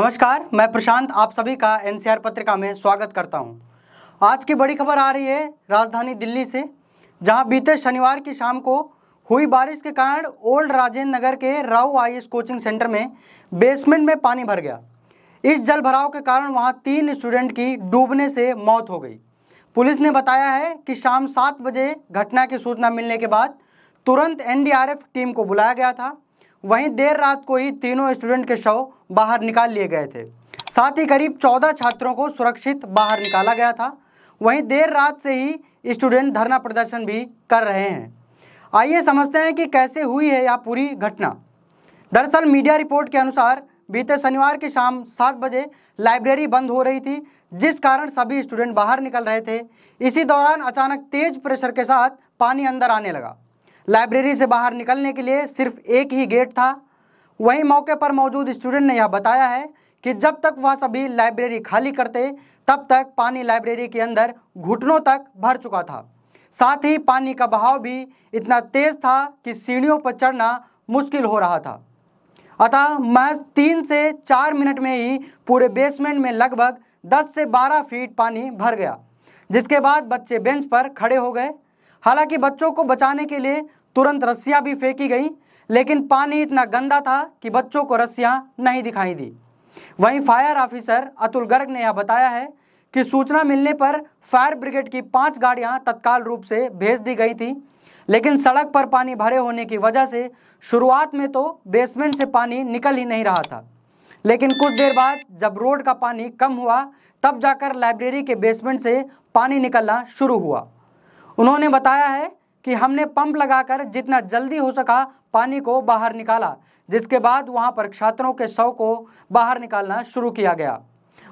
नमस्कार, मैं प्रशांत आप सभी का एनसीआर पत्रिका में स्वागत करता हूं। आज की बड़ी खबर आ रही है राजधानी दिल्ली से, जहां बीते शनिवार की शाम को हुई बारिश के कारण ओल्ड राजेंद्र नगर के राउ आईएएस कोचिंग सेंटर में बेसमेंट में पानी भर गया। इस जल भराव के कारण वहां 3 स्टूडेंट की डूबने से मौत हो गई। पुलिस ने बताया है कि शाम 7 बजे घटना की सूचना मिलने के बाद तुरंत एनडीआरएफ टीम को बुलाया गया था। वहीं देर रात को ही तीनों स्टूडेंट के शव बाहर निकाल लिए गए थे। साथ ही करीब 14 छात्रों को सुरक्षित बाहर निकाला गया था। वहीं देर रात से ही स्टूडेंट धरना प्रदर्शन भी कर रहे हैं। आइए समझते हैं कि कैसे हुई है यह पूरी घटना। दरअसल मीडिया रिपोर्ट के अनुसार बीते शनिवार की शाम 7 बजे लाइब्रेरी बंद हो रही थी, जिस कारण सभी स्टूडेंट बाहर निकल रहे थे। इसी दौरान अचानक तेज प्रेशर के साथ पानी अंदर आने लगा। लाइब्रेरी से बाहर निकलने के लिए सिर्फ एक ही गेट था। वहीं मौके पर मौजूद स्टूडेंट ने यह बताया है कि जब तक वह सभी लाइब्रेरी खाली करते तब तक पानी लाइब्रेरी के अंदर घुटनों तक भर चुका था। साथ ही पानी का बहाव भी इतना तेज था कि सीढ़ियों पर चढ़ना मुश्किल हो रहा था। अतः महज 3 से 4 मिनट में ही पूरे बेसमेंट में लगभग 10 से 12 फीट पानी भर गया, जिसके बाद बच्चे बेंच पर खड़े हो गए। हालांकि बच्चों को बचाने के लिए तुरंत रस्सियां भी फेंकी गई, लेकिन पानी इतना गंदा था कि बच्चों को रस्सियां नहीं दिखाई दी। वहीं फायर ऑफिसर अतुल गर्ग ने यह बताया है कि सूचना मिलने पर फायर ब्रिगेड की 5 गाड़ियां तत्काल रूप से भेज दी गई थी, लेकिन सड़क पर पानी भरे होने की वजह से शुरुआत में तो बेसमेंट से पानी निकल ही नहीं रहा था, लेकिन कुछ देर बाद जब रोड का पानी कम हुआ तब जाकर लाइब्रेरी के बेसमेंट से पानी निकलना शुरू हुआ। उन्होंने बताया है कि हमने पंप लगाकर जितना जल्दी हो सका पानी को बाहर निकाला, जिसके बाद वहां पर छात्रों के शव को बाहर निकालना शुरू किया गया।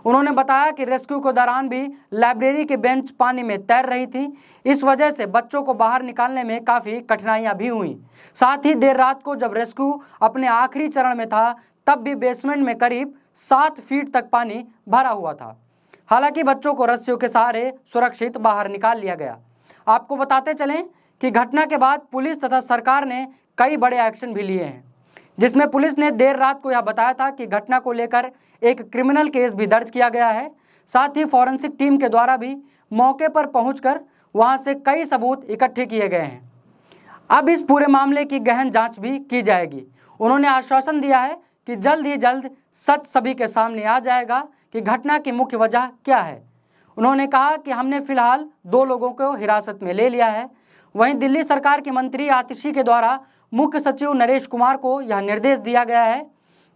उन्होंने बताया कि रेस्क्यू के दौरान भी लाइब्रेरी के बेंच पानी में तैर रही थी। इस वजह से बच्चों को बाहर निकालने में काफ़ी कठिनाइयां भी हुई। साथ ही देर रात को जब रेस्क्यू अपने आखिरी चरण में था तब भी बेसमेंट में करीब 7 फीट तक पानी भरा हुआ था। हालांकि बच्चों को रस्सियों के सहारे सुरक्षित बाहर निकाल लिया गया। आपको बताते चलें कि घटना के बाद पुलिस तथा सरकार ने कई बड़े एक्शन भी लिए हैं, जिसमें पुलिस ने देर रात को यह बताया था कि घटना को लेकर एक क्रिमिनल केस भी दर्ज किया गया है। साथ ही फॉरेंसिक टीम के द्वारा भी मौके पर पहुंचकर वहां से कई सबूत इकट्ठे किए गए हैं। अब इस पूरे मामले की गहन जांच भी की जाएगी। उन्होंने आश्वासन दिया है कि जल्द ही जल्द सच सभी के सामने आ जाएगा कि घटना की मुख्य वजह क्या है। उन्होंने कहा कि हमने फिलहाल 2 लोगों को हिरासत में ले लिया है। वहीं दिल्ली सरकार के मंत्री आतिशी के द्वारा मुख्य सचिव नरेश कुमार को यह निर्देश दिया गया है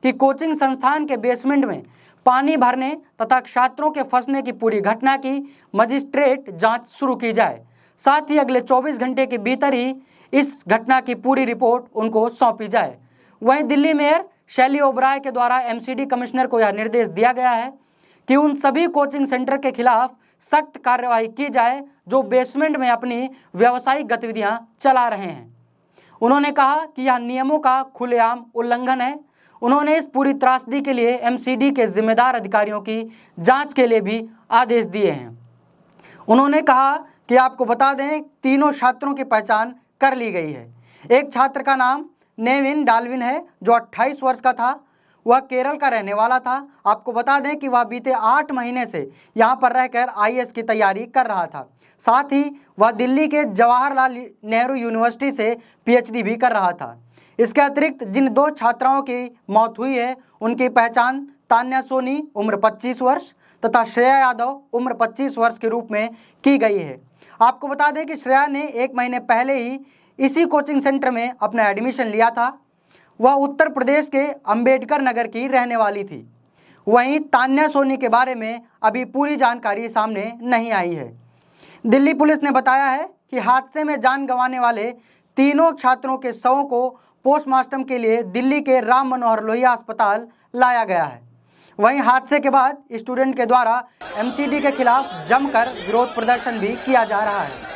कि कोचिंग संस्थान के बेसमेंट में पानी भरने तथा छात्रों के फंसने की पूरी घटना की मजिस्ट्रेट जांच शुरू की जाए। साथ ही अगले 24 घंटे के भीतर ही इस घटना की पूरी रिपोर्ट उनको सौंपी जाए। वहीं दिल्ली मेयर शैली ओबराय के द्वारा एमसीडी कमिश्नर को यह निर्देश दिया गया है कि उन सभी कोचिंग सेंटर के खिलाफ सख्त कार्रवाई की जाए जो बेसमेंट में अपनी व्यावसायिक गतिविधियां चला रहे हैं। उन्होंने कहा कि यह नियमों का खुलेआम उल्लंघन है। उन्होंने इस पूरी त्रासदी के लिए एमसीडी के जिम्मेदार अधिकारियों की जांच के लिए भी आदेश दिए हैं। उन्होंने कहा कि आपको बता दें, तीनों छात्रों की पहचान कर ली गई है। एक छात्र का नाम नेविन डाल्विन है, जो 28 वर्ष का था। वह केरल का रहने वाला था। आपको बता दें कि वह बीते 8 महीने से यहाँ पर रहकर आईएएस की तैयारी कर रहा था। साथ ही वह दिल्ली के जवाहरलाल नेहरू यूनिवर्सिटी से पीएचडी भी कर रहा था। इसके अतिरिक्त जिन 2 छात्राओं की मौत हुई है उनकी पहचान तान्या सोनी उम्र 25 वर्ष तथा श्रेया यादव उम्र 25 वर्ष के रूप में की गई है। आपको बता दें कि श्रेया ने 1 महीने पहले ही इसी कोचिंग सेंटर में अपना एडमिशन लिया था। वह उत्तर प्रदेश के अंबेडकर नगर की रहने वाली थी। वहीं तान्या सोनी के बारे में अभी पूरी जानकारी सामने नहीं आई है। दिल्ली पुलिस ने बताया है कि हादसे में जान गंवाने वाले तीनों छात्रों के शवों को पोस्टमार्टम के लिए दिल्ली के राम मनोहर लोहिया अस्पताल लाया गया है। वहीं हादसे के बाद स्टूडेंट के द्वारा एमसीडी के खिलाफ जमकर विरोध प्रदर्शन भी किया जा रहा है।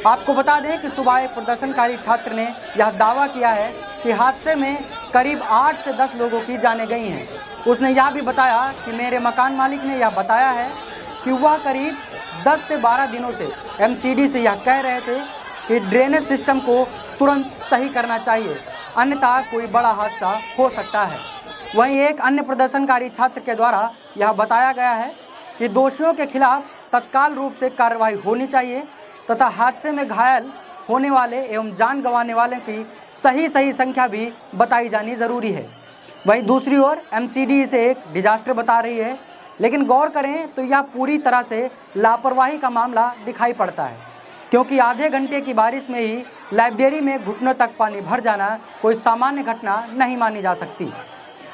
आपको बता दें कि सुबह एक प्रदर्शनकारी छात्र ने यह दावा किया है कि हादसे में करीब 8 से 10 लोगों की जानें गई हैं। उसने यह भी बताया कि मेरे मकान मालिक ने यह बताया है कि वह करीब 10 से 12 दिनों से एमसीडी से यह कह रहे थे कि ड्रेनेज सिस्टम को तुरंत सही करना चाहिए, अन्यथा कोई बड़ा हादसा हो सकता है। वहीं एक अन्य प्रदर्शनकारी छात्र के द्वारा यह बताया गया है कि दोषियों के खिलाफ तत्काल रूप से कार्रवाई होनी चाहिए तथा हादसे में घायल होने वाले एवं जान गंवाने वालों की सही संख्या भी बताई जानी जरूरी है। वहीं दूसरी ओर एमसीडी इसे एक डिजास्टर बता रही है, लेकिन गौर करें तो यह पूरी तरह से लापरवाही का मामला दिखाई पड़ता है, क्योंकि आधे घंटे की बारिश में ही लाइब्रेरी में घुटनों तक पानी भर जाना कोई सामान्य घटना नहीं मानी जा सकती।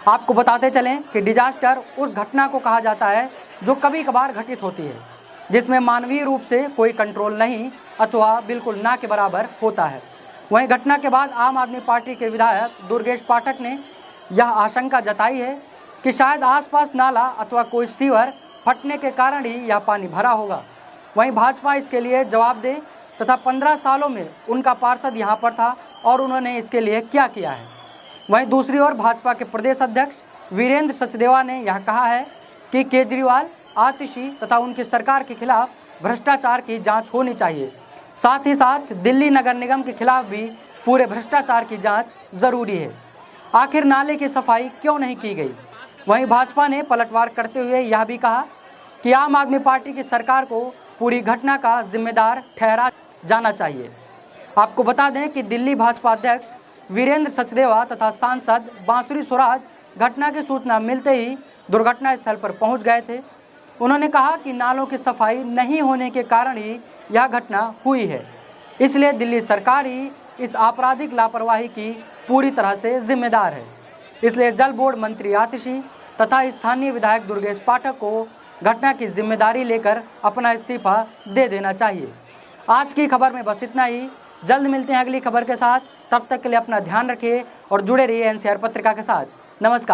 आपको बताते चलें कि डिजास्टर उस घटना को कहा जाता है जो कभी कभार घटित होती है, जिसमें मानवीय रूप से कोई कंट्रोल नहीं अथवा बिल्कुल ना के बराबर होता है। वहीं घटना के बाद आम आदमी पार्टी के विधायक दुर्गेश पाठक ने यह आशंका जताई है कि शायद आसपास नाला अथवा कोई सीवर फटने के कारण ही यह पानी भरा होगा। वहीं भाजपा इसके लिए जवाब दे तथा 15 सालों में उनका पार्षद यहां पर था और उन्होंने इसके लिए क्या किया है। वहीं दूसरी ओर भाजपा के प्रदेश अध्यक्ष वीरेंद्र सचदेवा ने यह कहा है कि केजरीवाल, आतिशी तथा उनकी सरकार के खिलाफ भ्रष्टाचार की जांच होनी चाहिए। साथ ही साथ दिल्ली नगर निगम के खिलाफ भी पूरे भ्रष्टाचार की जांच जरूरी है। आखिर नाले की सफाई क्यों नहीं की गई। वहीं भाजपा ने पलटवार करते हुए यह भी कहा कि आम आदमी पार्टी की सरकार को पूरी घटना का जिम्मेदार ठहरा जाना चाहिए। आपको बता दें कि दिल्ली भाजपा अध्यक्ष वीरेंद्र सचदेवा तथा सांसद बांसुरी स्वराज घटना की सूचना मिलते ही दुर्घटना स्थल पर पहुंच गए थे। उन्होंने कहा कि नालों की सफाई नहीं होने के कारण ही यह घटना हुई है, इसलिए दिल्ली सरकार ही इस आपराधिक लापरवाही की पूरी तरह से जिम्मेदार है। इसलिए जल बोर्ड मंत्री आतिशी तथा स्थानीय विधायक दुर्गेश पाठक को घटना की जिम्मेदारी लेकर अपना इस्तीफा दे देना चाहिए। आज की खबर में बस इतना ही। जल्द मिलते हैं अगली खबर के साथ। तब तक के लिए अपना ध्यान रखिए और जुड़े रहिए एनसीआर पत्रिका के साथ। नमस्कार।